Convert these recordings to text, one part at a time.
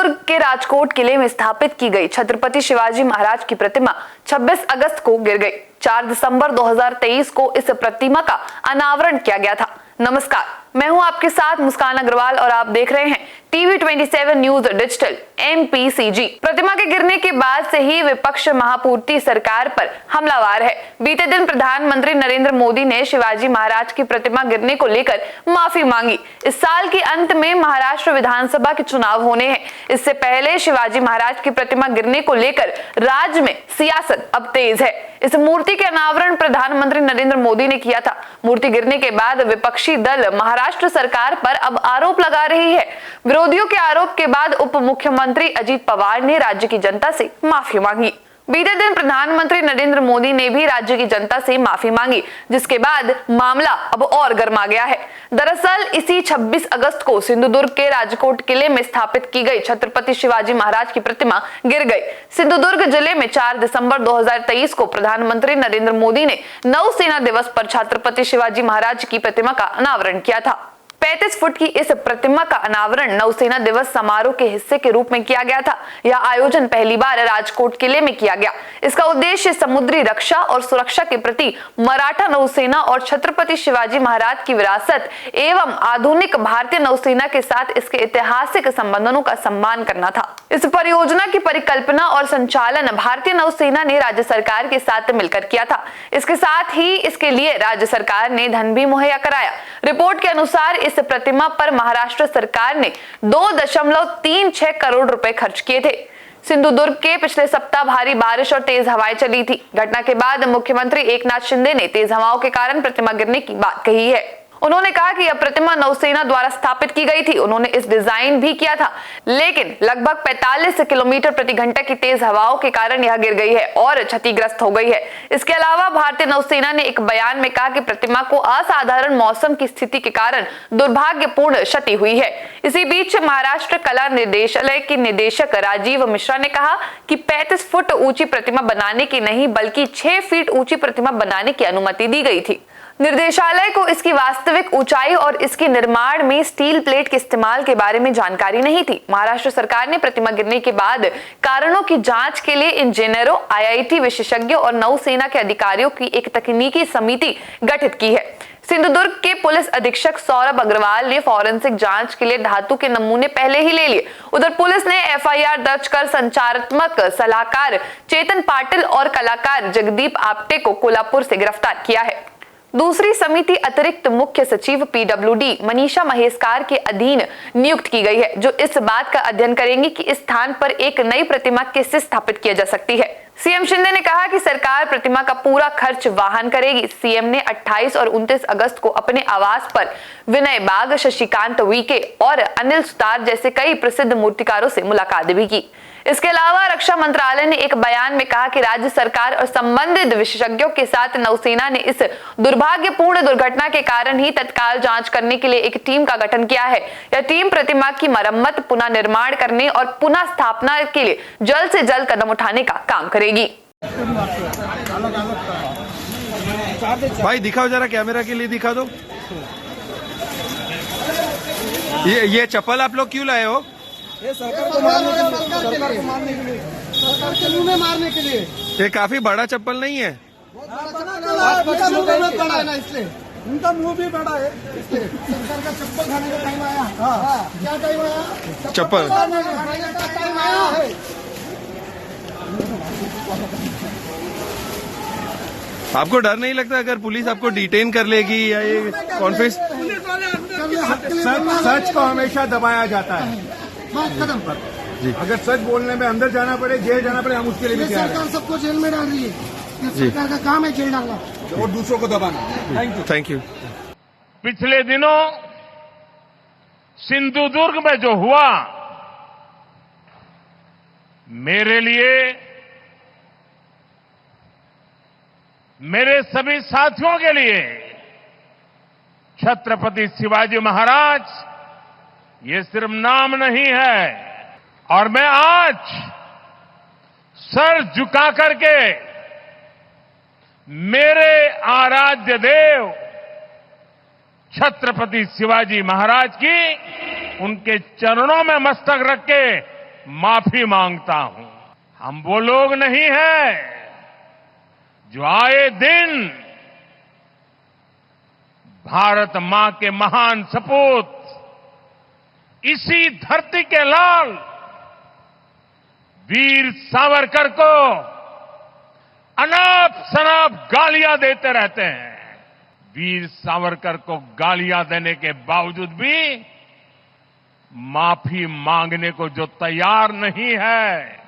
सिंधुदुर्ग के राजकोट किले में स्थापित की गई छत्रपति शिवाजी महाराज की प्रतिमा 26 अगस्त को गिर गई। 4 दिसंबर 2023 को इस प्रतिमा का अनावरण किया गया था। नमस्कार, मैं हूं आपके साथ मुस्कान अग्रवाल और आप देख रहे हैं टीवी 27 न्यूज डिजिटल MPCG। प्रतिमा के गिरने के बाद से ही विपक्ष महापूर्ति सरकार पर हमलावर है। बीते दिन प्रधानमंत्री नरेंद्र मोदी ने शिवाजी महाराज की प्रतिमा गिरने को लेकर माफी मांगी। इस साल के अंत में महाराष्ट्र विधानसभा के चुनाव होने हैं। इससे पहले शिवाजी महाराज की प्रतिमा गिरने को लेकर राज्य में सियासत अब तेज है। इस मूर्ति के अनावरण प्रधानमंत्री नरेंद्र मोदी ने किया था। मूर्ति गिरने के बाद विपक्षी दल महाराष्ट्र सरकार पर अब आरोप लगा रही है। विरोधियों के आरोप के बाद उप मुख्यमंत्री अजित पवार ने राज्य की जनता से माफी मांगी। बीते दिन प्रधानमंत्री नरेंद्र मोदी ने भी राज्य की जनता से माफी मांगी, जिसके बाद मामला अब और गर्मा गया है। दरअसल इसी 26 अगस्त को सिंधुदुर्ग के राजकोट किले में स्थापित की गई छत्रपति शिवाजी महाराज की प्रतिमा गिर गई। सिंधुदुर्ग जिले में 4 दिसंबर 2023 को प्रधानमंत्री नरेंद्र मोदी ने नौसेना दिवस पर छत्रपति शिवाजी महाराज की प्रतिमा का अनावरण किया था। 35 फुट की इस प्रतिमा का अनावरण नौसेना दिवस समारोह के हिस्से के रूप में किया गया था। यह आयोजन पहली बार राजकोट किले में किया गया। इसका उद्देश्य समुद्री रक्षा और सुरक्षा के प्रति मराठा नौसेना और छत्रपति शिवाजी महाराज की विरासत एवं आधुनिक भारतीय नौसेना के साथ इसके ऐतिहासिक संबंधों का सम्मान करना था। इस परियोजना की परिकल्पना और संचालन भारतीय नौसेना ने राज्य सरकार के साथ मिलकर किया था। इसके साथ ही इसके लिए राज्य सरकार ने धन भी मुहैया कराया। रिपोर्ट के अनुसार इस प्रतिमा पर महाराष्ट्र सरकार ने 2.36 करोड़ रुपए खर्च किए थे। सिंधुदुर्ग के पिछले सप्ताह भारी बारिश और तेज हवाएं चली थी। घटना के बाद मुख्यमंत्री एकनाथ शिंदे ने तेज हवाओं के कारण प्रतिमा गिरने की बात कही है। उन्होंने कहा कि यह प्रतिमा नौसेना द्वारा स्थापित की गई थी। उन्होंने इस डिजाइन भी किया था, लेकिन लगभग 45 किलोमीटर प्रति घंटा की तेज हवाओं के कारण यह गिर गई है और क्षतिग्रस्त हो गई है। इसके अलावा भारतीय नौसेना ने एक बयान में कहा कि प्रतिमा को असाधारण मौसम की स्थिति के कारण दुर्भाग्यपूर्ण क्षति हुई है। इसी बीच महाराष्ट्र कला निर्देशालय के निदेशक राजीव मिश्रा ने कहा कि 35 फुट ऊंची प्रतिमा बनाने की नहीं बल्कि 6 फीट ऊंची प्रतिमा बनाने की अनुमति दी गई थी। निर्देशालय को इसकी वास्तविक ऊंचाई और इसके निर्माण में स्टील प्लेट के इस्तेमाल के बारे में जानकारी नहीं थी। महाराष्ट्र सरकार ने प्रतिमा गिरने के बाद कारणों की जांच के लिए इंजीनियरों, IIT विशेषज्ञों और नौसेना के अधिकारियों की एक तकनीकी समिति गठित की है। सिंधुदुर्ग के पुलिस अधीक्षक सौरभ अग्रवाल ने फॉरेंसिक जांच के लिए धातु के नमूने पहले ही ले लिए। उधर पुलिस ने FIR दर्ज कर संचारात्मक सलाहकार चेतन पाटिल और कलाकार जगदीप आप्टे को कोल्हापुर से गिरफ्तार किया है। दूसरी समिति अतिरिक्त मुख्य सचिव PWD मनीषा महेशकार के अधीन नियुक्त की गई है, जो इस बात का अध्ययन करेंगी कि इस स्थान पर एक नई प्रतिमा कैसे स्थापित की जा सकती है। CM शिंदे ने कहा कि सरकार प्रतिमा का पूरा खर्च वहन करेगी। CM ने 28 और 29 अगस्त को अपने आवास पर विनय बाग, शशिकांत वीके और अनिल सुतार जैसे कई प्रसिद्ध मूर्तिकारों से मुलाकात भी की। इसके अलावा रक्षा मंत्रालय ने एक बयान में कहा कि राज्य सरकार और संबंधित विशेषज्ञों के साथ नौसेना ने इस दुर्भाग्यपूर्ण दुर्घटना के कारण ही तत्काल जांच करने के लिए एक टीम का गठन किया है। यह टीम प्रतिमा की मरम्मत, पुनः निर्माण करने और पुनः स्थापना के लिए जल्द से जल्द कदम उठाने का काम करेगी। भाई दिखाओ जरा, कैमरा के लिए दिखा दो। ये चप्पल आप लोग क्यों लाए हो? ये सरकार को मारने के लिए, सरकार को मारने के लिए, सरकार के मुंह में मारने के लिए। ये काफी बड़ा चप्पल नहीं है? उनका मुंह भी बड़ा है ना, इसलिए उनका मुंह भी बड़ा है, इसलिए सरकार का चप्पल खाने का टाइम आया। हाँ, क्या टाइम आया? चप्पल खाने का टाइम आया है। आपको डर नहीं लगता अगर पुलिस आपको डिटेन कर लेगी या ये कॉन्फ्रेंस? सच को हमेशा दबाया जाता है कदम पर। अगर सच बोलने में अंदर जाना पड़े, जेल जाना पड़े, हम उसके लिए भी तैयार हैं। सरकार सबको जेल में डाल रही है। सरकार का काम है जेल डालना और दूसरों को दबाना। Thank you. पिछले दिनों सिंधुदुर्ग में जो हुआ, मेरे लिए, मेरे सभी साथियों के लिए छत्रपति शिवाजी महाराज ये सिर्फ नाम नहीं है। और मैं आज सर झुका करके मेरे आराध्य देव छत्रपति शिवाजी महाराज की उनके चरणों में मस्तक रख के माफी मांगता हूं। हम वो लोग नहीं हैं जो आए दिन भारत मां के महान सपूत इसी धरती के लाल वीर सावरकर को अनाप शनाप गालियां देते रहते हैं। वीर सावरकर को गालियां देने के बावजूद भी माफी मांगने को जो तैयार नहीं है,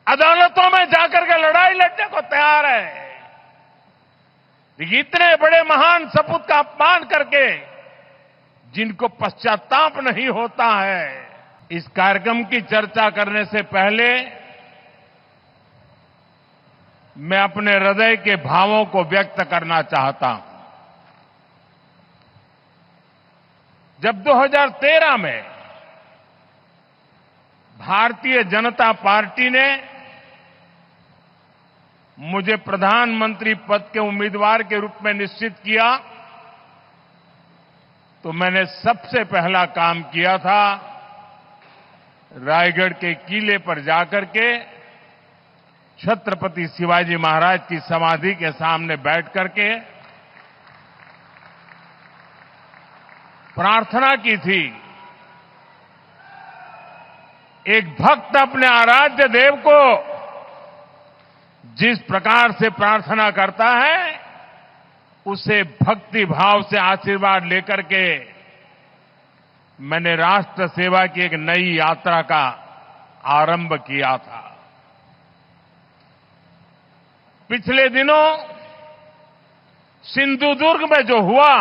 अदालतों में जाकर के लड़ाई लड़ने को तैयार है, इतने बड़े महान सपूत का अपमान करके जिनको पश्चाताप नहीं होता है। इस कार्यक्रम की चर्चा करने से पहले मैं अपने हृदय के भावों को व्यक्त करना चाहता हूं। जब 2013 में भारतीय जनता पार्टी ने मुझे प्रधानमंत्री पद के उम्मीदवार के रूप में निश्चित किया, तो मैंने सबसे पहला काम किया था रायगढ़ के किले पर जाकर के छत्रपति शिवाजी महाराज की समाधि के सामने बैठ करके प्रार्थना की थी। एक भक्त अपने आराध्य देव को जिस प्रकार से प्रार्थना करता है, उसे भक्ति भाव से आशीर्वाद लेकर के मैंने राष्ट्र सेवा की एक नई यात्रा का आरंभ किया था। पिछले दिनों सिंधुदुर्ग में जो हुआ,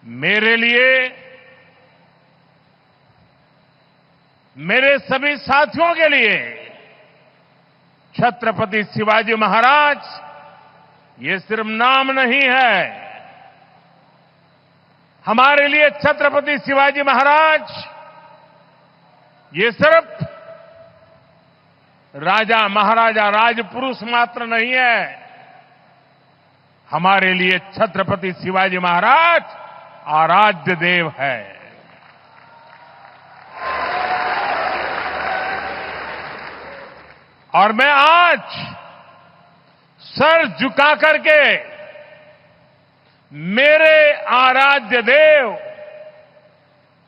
मेरे लिए, मेरे सभी साथियों के लिए छत्रपति शिवाजी महाराज ये सिर्फ नाम नहीं है। हमारे लिए छत्रपति शिवाजी महाराज ये सिर्फ राजा महाराजा राजपुरुष मात्र नहीं है। हमारे लिए छत्रपति शिवाजी महाराज आराध्य देव है। और मैं आज सर झुका करके मेरे आराध्य देव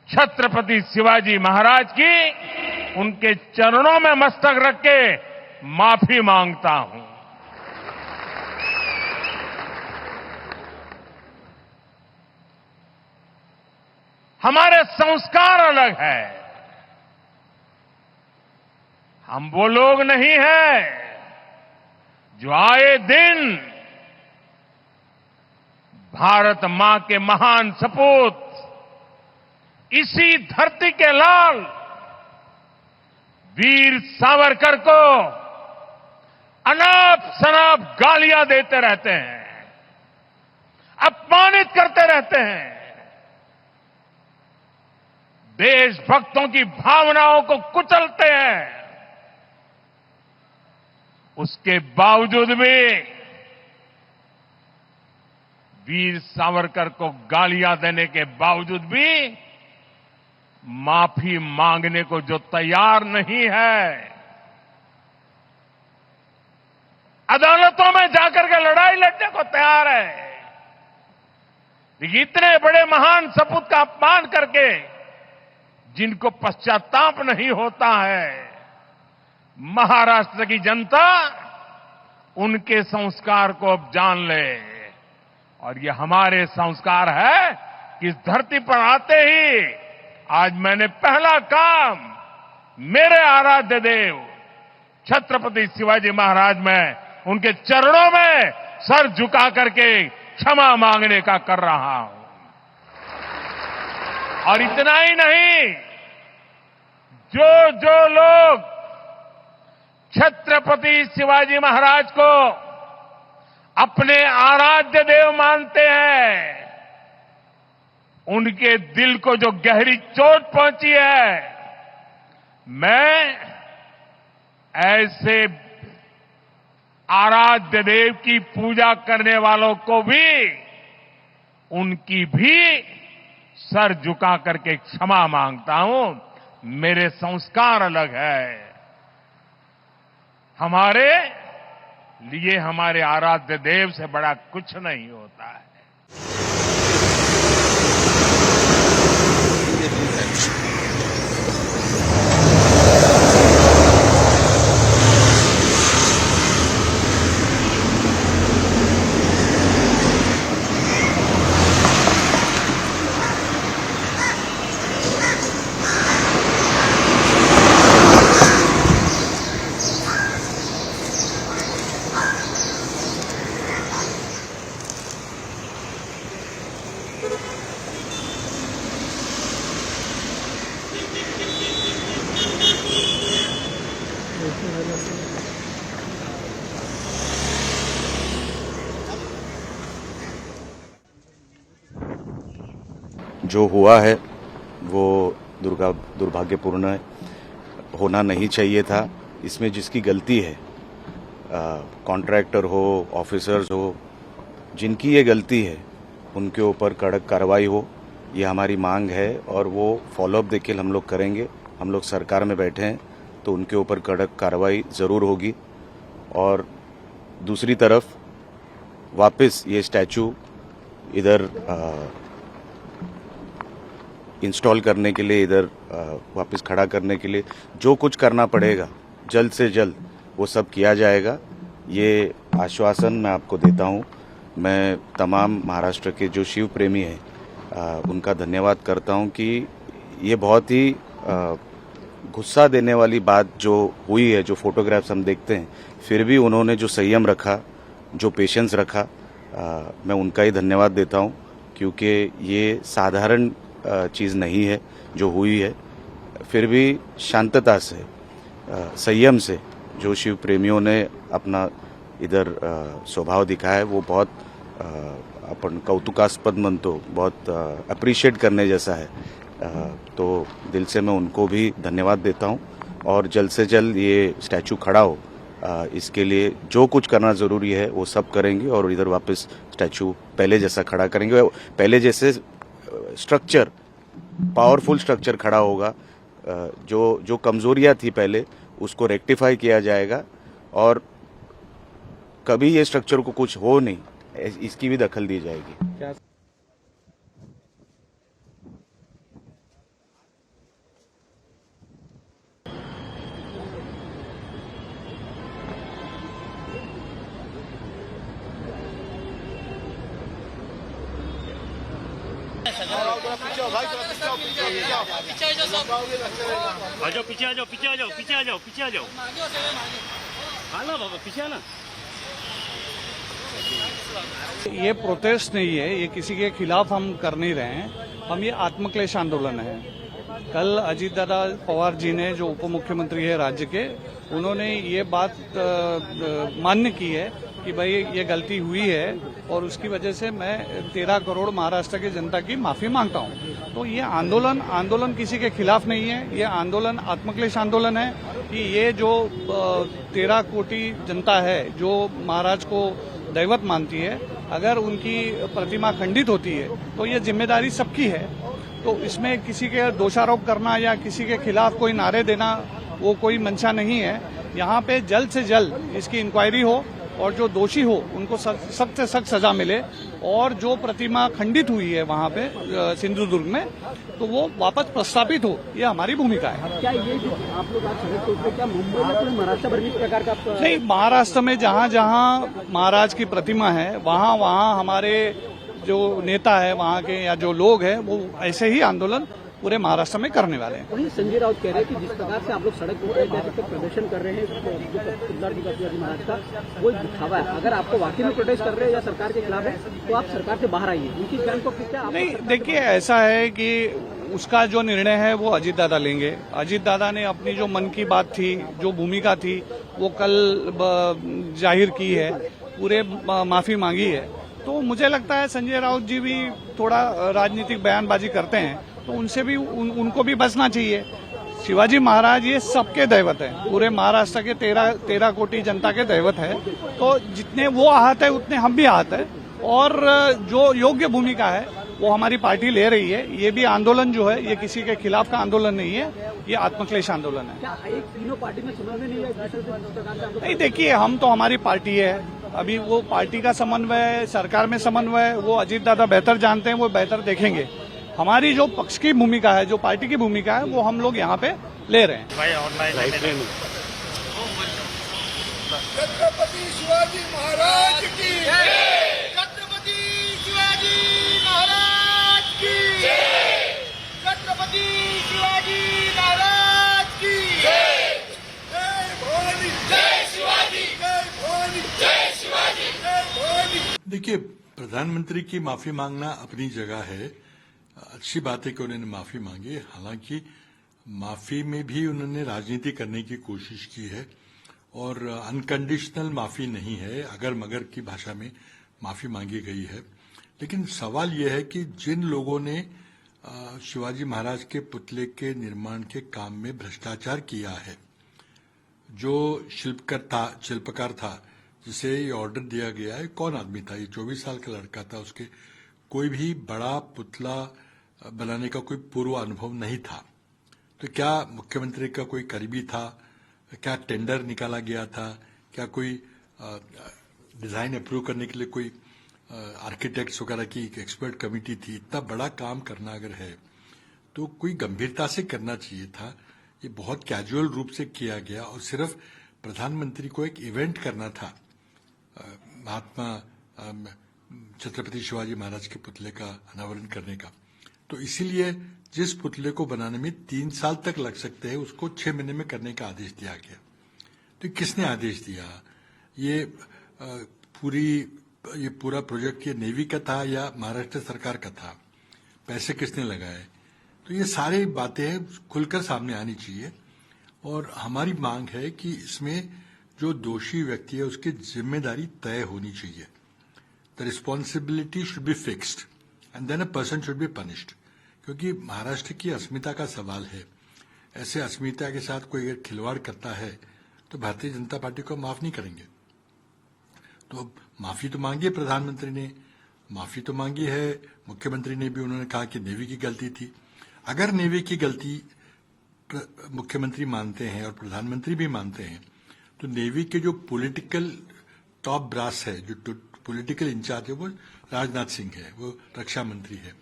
छत्रपति शिवाजी महाराज की उनके चरणों में मस्तक रख के माफी मांगता हूं। हमारे संस्कार अलग है। हम वो लोग नहीं हैं जो आए दिन भारत मां के महान सपूत इसी धरती के लाल वीर सावरकर को अनाप शनाप गालियां देते रहते हैं, अपमानित करते रहते हैं, देशभक्तों की भावनाओं को कुचलते हैं। उसके बावजूद भी वीर सावरकर को गालियां देने के बावजूद भी माफी मांगने को जो तैयार नहीं है, अदालतों में जाकर के लड़ाई लड़ने को तैयार है, इतने बड़े महान सपूत का अपमान करके जिनको पश्चाताप नहीं होता है। महाराष्ट्र की जनता उनके संस्कार को अब जान ले, और ये हमारे संस्कार है कि इस धरती पर आते ही आज मैंने पहला काम मेरे आराध्य देव छत्रपति शिवाजी महाराज में उनके चरणों में सर झुका करके क्षमा मांगने का कर रहा हूं। और इतना ही नहीं, जो लोग छत्रपति शिवाजी महाराज को अपने आराध्य देव मानते हैं, उनके दिल को जो गहरी चोट पहुंची है, मैं ऐसे आराध्य देव की पूजा करने वालों को भी, उनकी भी सर झुका करके क्षमा मांगता हूं। मेरे संस्कार अलग है। हमारे लिए हमारे आराध्य देव से बड़ा कुछ नहीं होता है। जो हुआ है वो दुर्भाग्यपूर्ण है, होना नहीं चाहिए था। इसमें जिसकी गलती है, कॉन्ट्रैक्टर हो, ऑफिसर्स हो, जिनकी ये गलती है उनके ऊपर कड़क कार्रवाई हो, ये हमारी मांग है और वो फॉलोअप देखिए हम लोग करेंगे। हम लोग सरकार में बैठे हैं तो उनके ऊपर कड़क कार्रवाई ज़रूर होगी। और दूसरी तरफ वापस ये स्टैचू इधर इंस्टॉल करने के लिए, इधर वापस खड़ा करने के लिए जो कुछ करना पड़ेगा जल्द से जल्द वो सब किया जाएगा। ये आश्वासन मैं आपको देता हूँ। मैं तमाम महाराष्ट्र के जो शिव प्रेमी हैं उनका धन्यवाद करता हूँ कि ये बहुत ही गुस्सा देने वाली बात जो हुई है, जो फोटोग्राफ्स हम देखते हैं, फिर भी उन्होंने जो संयम रखा, जो पेशेंस रखा, मैं उनका ही धन्यवाद देता हूँ। क्योंकि ये साधारण चीज़ नहीं है जो हुई है। फिर भी शांतता से, संयम से जो शिव प्रेमियों ने अपना इधर स्वभाव दिखाया है वो बहुत अपन कौतुकास्पद म्हणतो, बहुत अप्रिशिएट करने जैसा है। तो दिल से मैं उनको भी धन्यवाद देता हूँ और जल्द से जल्द ये स्टैचू खड़ा हो, इसके लिए जो कुछ करना ज़रूरी है वो सब करेंगे और इधर वापस स्टैचू पहले जैसा खड़ा करेंगे। पहले जैसे स्ट्रक्चर, पावरफुल स्ट्रक्चर खड़ा होगा। जो कमजोरियां थी पहले उसको रेक्टिफाई किया जाएगा और कभी ये स्ट्रक्चर को कुछ हो नहीं, इसकी भी दखल दी जाएगी। आ जाओ, पीछे आ जाओ, पीछे आ जाओ, पीछे आ जाओ, पीछे आ जाओ। हाँ ना बाबा, पीछे आना। ये प्रोटेस्ट नहीं है, ये किसी के खिलाफ हम कर नहीं रहे हैं। हम ये आत्मक्लेश आंदोलन है। कल अजीत दादा पवार जी ने, जो उप मुख्यमंत्री है राज्य के, उन्होंने ये बात मान्य की है कि भाई ये गलती हुई है और उसकी वजह से मैं 13 करोड़ महाराष्ट्र की जनता की माफी मांगता हूं। तो ये आंदोलन किसी के खिलाफ नहीं है। ये आंदोलन आत्मक्लेश आंदोलन है कि ये जो 13 कोटि जनता है जो महाराज को दैवत मानती है, अगर उनकी प्रतिमा खंडित होती है तो ये जिम्मेदारी सबकी है। तो इसमें किसी के दोषारोप करना या किसी के खिलाफ कोई नारे देना वो कोई मंशा नहीं है। यहाँ पे जल्द से जल्द इसकी इंक्वायरी हो और जो दोषी हो उनको सख्त से सख्त सजा मिले और जो प्रतिमा खंडित हुई है वहाँ पे सिंधुदुर्ग में, तो वो वापस प्रस्तापित हो। ये हमारी भूमिका है। क्या ये जो आप लोग आज सड़क पर क्या मुंबई में पूरे महाराष्ट्र भर में इस प्रकार का नहीं, महाराष्ट्र में जहाँ जहाँ महाराज की प्रतिमा है वहाँ वहाँ हमारे जो नेता है वहाँ के या जो लोग हैं वो ऐसे ही आंदोलन पूरे महाराष्ट्र में करने वाले हैं। वहीं संजय राउत कह रहे हैं कि जिस प्रकार से आप लोग सड़क पर प्रदर्शन कर रहे हैं जो महाराज का, वो दिखावा है। अगर आपको वाकई में प्रोटेस्ट कर रहे हैं या सरकार के खिलाफ है तो आप सरकार से बाहर आइए। उनकी बयान को क्या नहीं, देखिए ऐसा है कि उसका जो निर्णय है वो अजीत दादा लेंगे। अजीत दादा ने अपनी जो मन की बात थी, जो भूमिका थी, वो कल जाहिर की है, पूरे माफी मांगी है। तो मुझे लगता है संजय राउत जी भी थोड़ा राजनीतिक बयानबाजी करते हैं तो उनसे भी उनको भी बचना चाहिए। शिवाजी महाराज ये सबके दैवत है, पूरे महाराष्ट्र के 13 कोटि जनता के दैवत है। तो जितने वो आहत है उतने हम भी आहत है और जो योग्य भूमिका है वो हमारी पार्टी ले रही है। ये भी आंदोलन जो है ये किसी के खिलाफ का आंदोलन नहीं है, ये आत्मक्लेश आंदोलन है। क्या एक तीनों पार्टी में समन्वय नहीं है इस दूसरे से जिस प्रकार से आप लोग नहीं, देखिए, हम तो हमारी पार्टी है, अभी वो पार्टी का समन्वय, सरकार में समन्वय, वो अजीत दादा बेहतर जानते हैं, वो बेहतर देखेंगे। हमारी जो पक्ष की भूमिका है, जो पार्टी की भूमिका है, वो हम लोग यहाँ पे ले रहे हैं। छत्रपति शिवाजी महाराज की छत्रपति शिवाजी महाराज की छत्रपति शिवाजी महाराज की जय भवानी, जय शिवाजी, जय भवानी, जय शिवाजी, जय भवानी। देखिए, प्रधानमंत्री की माफी मांगना अपनी जगह है। अच्छी बात है कि उन्होंने माफी मांगी। हालांकि माफी में भी उन्होंने राजनीति करने की कोशिश की है और अनकंडीशनल माफी नहीं है, अगर मगर की भाषा में माफी मांगी गई है। लेकिन सवाल यह है कि जिन लोगों ने शिवाजी महाराज के पुतले के निर्माण के काम में भ्रष्टाचार किया है, जो शिल्पकार था जिसे ये ऑर्डर दिया गया है, कौन आदमी था? ये 24 साल का लड़का था, उसके कोई भी बड़ा पुतला बनाने का कोई पूर्व अनुभव नहीं था। तो क्या मुख्यमंत्री का कोई करीबी था? क्या टेंडर निकाला गया था? क्या कोई डिजाइन अप्रूव करने के लिए कोई आर्किटेक्ट्स वगैरह की एक एक्सपर्ट कमेटी थी? इतना बड़ा काम करना अगर है तो कोई गंभीरता से करना चाहिए था। ये बहुत कैजुअल रूप से किया गया और सिर्फ प्रधानमंत्री को एक इवेंट करना था महात्मा छत्रपति शिवाजी महाराज के पुतले का अनावरण करने का। तो इसीलिए जिस पुतले को बनाने में 3 साल तक लग सकते हैं, उसको 6 महीने में करने का आदेश दिया गया। तो किसने आदेश दिया? ये पूरा प्रोजेक्ट ये नेवी का था या महाराष्ट्र सरकार का था? पैसे किसने लगाए? तो ये सारी बातें खुलकर सामने आनी चाहिए और हमारी मांग है कि इसमें जो दोषी व्यक्ति है उसकी जिम्मेदारी तय होनी चाहिए। The responsibility should be fixed and then a person should be punished, क्योंकि महाराष्ट्र की अस्मिता का सवाल है। ऐसे अस्मिता के साथ कोई अगर खिलवाड़ करता है तो भारतीय जनता पार्टी को माफ नहीं करेंगे। तो माफी तो मांगी है, प्रधानमंत्री ने माफी तो मांगी है, मुख्यमंत्री ने भी, उन्होंने कहा कि नेवी की गलती थी। अगर नेवी की गलती मुख्यमंत्री मानते हैं और प्रधानमंत्री भी मानते हैं तो नेवी के जो पॉलिटिकल टॉप ब्रास है, जो पॉलिटिकल इंचार्ज है, वो राजनाथ सिंह है, वो रक्षा मंत्री है,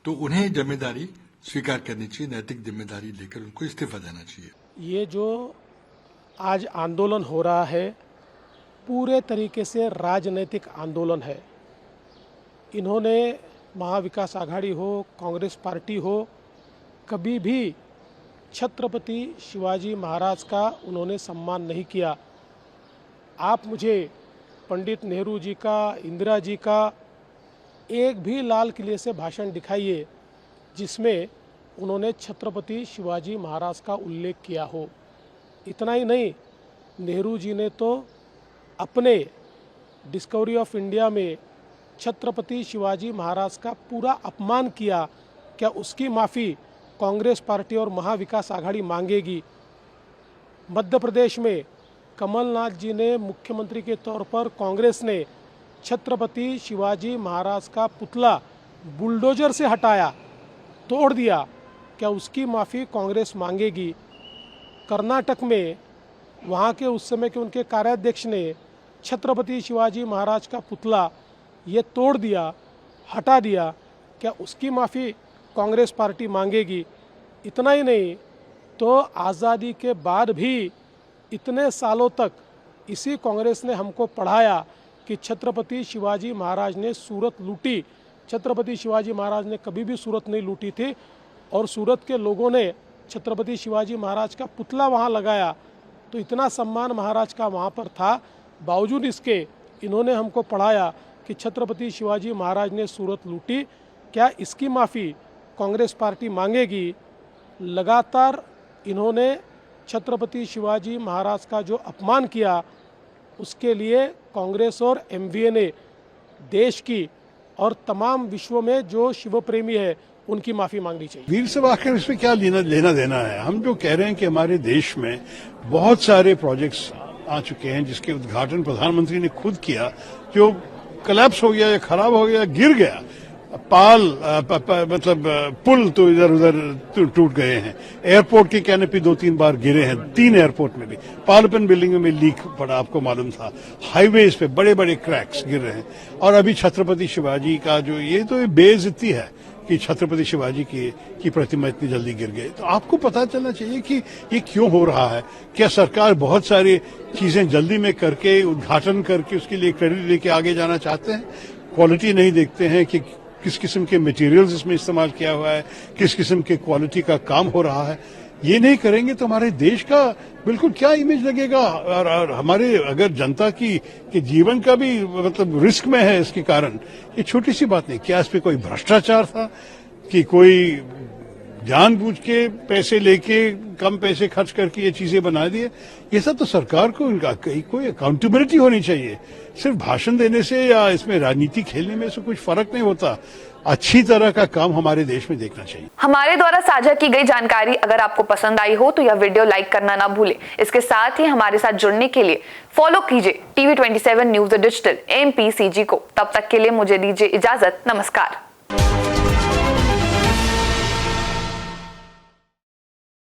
तो उन्हें जिम्मेदारी स्वीकार करनी चाहिए, नैतिक जिम्मेदारी लेकर उनको इस्तीफा देना चाहिए। ये जो आज आंदोलन हो रहा है पूरे तरीके से राजनीतिक आंदोलन है। इन्होंने महाविकास आघाड़ी हो, कांग्रेस पार्टी हो, कभी भी छत्रपति शिवाजी महाराज का उन्होंने सम्मान नहीं किया। आप मुझे पंडित नेहरू जी का, इंदिरा जी का एक भी लाल किले से भाषण दिखाइए जिसमें उन्होंने छत्रपति शिवाजी महाराज का उल्लेख किया हो। इतना ही नहीं, नेहरू जी ने तो अपने डिस्कवरी ऑफ इंडिया में छत्रपति शिवाजी महाराज का पूरा अपमान किया। क्या उसकी माफ़ी कांग्रेस पार्टी और महाविकास आघाड़ी मांगेगी? मध्य प्रदेश में कमलनाथ जी ने मुख्यमंत्री के तौर पर, कांग्रेस ने छत्रपति शिवाजी महाराज का पुतला बुलडोजर से हटाया, तोड़ दिया। क्या उसकी माफ़ी कांग्रेस मांगेगी? कर्नाटक में वहाँ के उस समय के उनके कार्याध्यक्ष ने छत्रपति शिवाजी महाराज का पुतला ये तोड़ दिया, हटा दिया। क्या उसकी माफ़ी कांग्रेस पार्टी मांगेगी? इतना ही नहीं तो आज़ादी के बाद भी इतने सालों तक इसी कांग्रेस ने हमको पढ़ाया कि छत्रपति शिवाजी महाराज ने सूरत लूटी। छत्रपति शिवाजी महाराज ने कभी भी सूरत नहीं लूटी थी और सूरत के लोगों ने छत्रपति शिवाजी महाराज का पुतला वहाँ लगाया। तो इतना सम्मान महाराज का वहाँ पर था, बावजूद इसके इन्होंने हमको पढ़ाया कि छत्रपति शिवाजी महाराज ने सूरत लूटी। क्या इसकी माफ़ी कांग्रेस पार्टी मांगेगी? लगातार इन्होंने छत्रपति शिवाजी महाराज का जो अपमान किया उसके लिए कांग्रेस और एमवीए ने देश की और तमाम विश्व में जो शिव प्रेमी है उनकी माफी मांगनी चाहिए। वीर से आखिर इसमें क्या लेना देना है? हम जो कह रहे हैं कि हमारे देश में बहुत सारे प्रोजेक्ट्स आ चुके हैं जिसके उद्घाटन प्रधानमंत्री ने खुद किया, जो कोलैप्स हो गया या खराब हो गया, गिर गया, मतलब पुल तो इधर उधर टूट गए हैं। एयरपोर्ट की कैनोपी 2-3 बार गिरे हैं, 3 एयरपोर्ट में भी। पार्लियामेंट बिल्डिंगों में लीक पड़ा, आपको मालूम था। हाईवेज पे बड़े बड़े क्रैक्स गिर रहे हैं। और अभी छत्रपति शिवाजी का जो ये तो बेइज्जती है कि छत्रपति शिवाजी की प्रतिमा इतनी जल्दी गिर गई। तो आपको पता चलना चाहिए कि ये क्यों हो रहा है। क्या सरकार बहुत सारी चीजें जल्दी में करके, उद्घाटन करके उसके लिए क्रेडिट लेके आगे जाना चाहते हैं? क्वालिटी नहीं देखते हैं कि किस किस्म के मटेरियल्स इसमें इस्तेमाल किया हुआ है, किस किस्म के क्वालिटी का काम हो रहा है। ये नहीं करेंगे तो हमारे देश का बिल्कुल क्या इमेज लगेगा। और हमारे अगर जनता की जीवन का भी मतलब रिस्क में है इसके कारण। ये छोटी सी बात नहीं। क्या इस पे कोई भ्रष्टाचार था कि कोई जानबूझ के पैसे लेके कम पैसे खर्च करके ये चीजें बना दिए? ये सब तो सरकार को इनका कोई अकाउंटेबिलिटी होनी चाहिए। सिर्फ भाषण देने से या इसमें राजनीति खेलने में से कुछ फर्क नहीं होता। अच्छी तरह का काम हमारे देश में देखना चाहिए। हमारे द्वारा साझा की गई जानकारी अगर आपको पसंद आई हो तो यह वीडियो लाइक करना ना भूलें। इसके साथ ही हमारे साथ जुड़ने के लिए फॉलो कीजिए TV27 न्यूज डिजिटल MPCG को। तब तक के लिए मुझे दीजिए इजाजत। नमस्कार।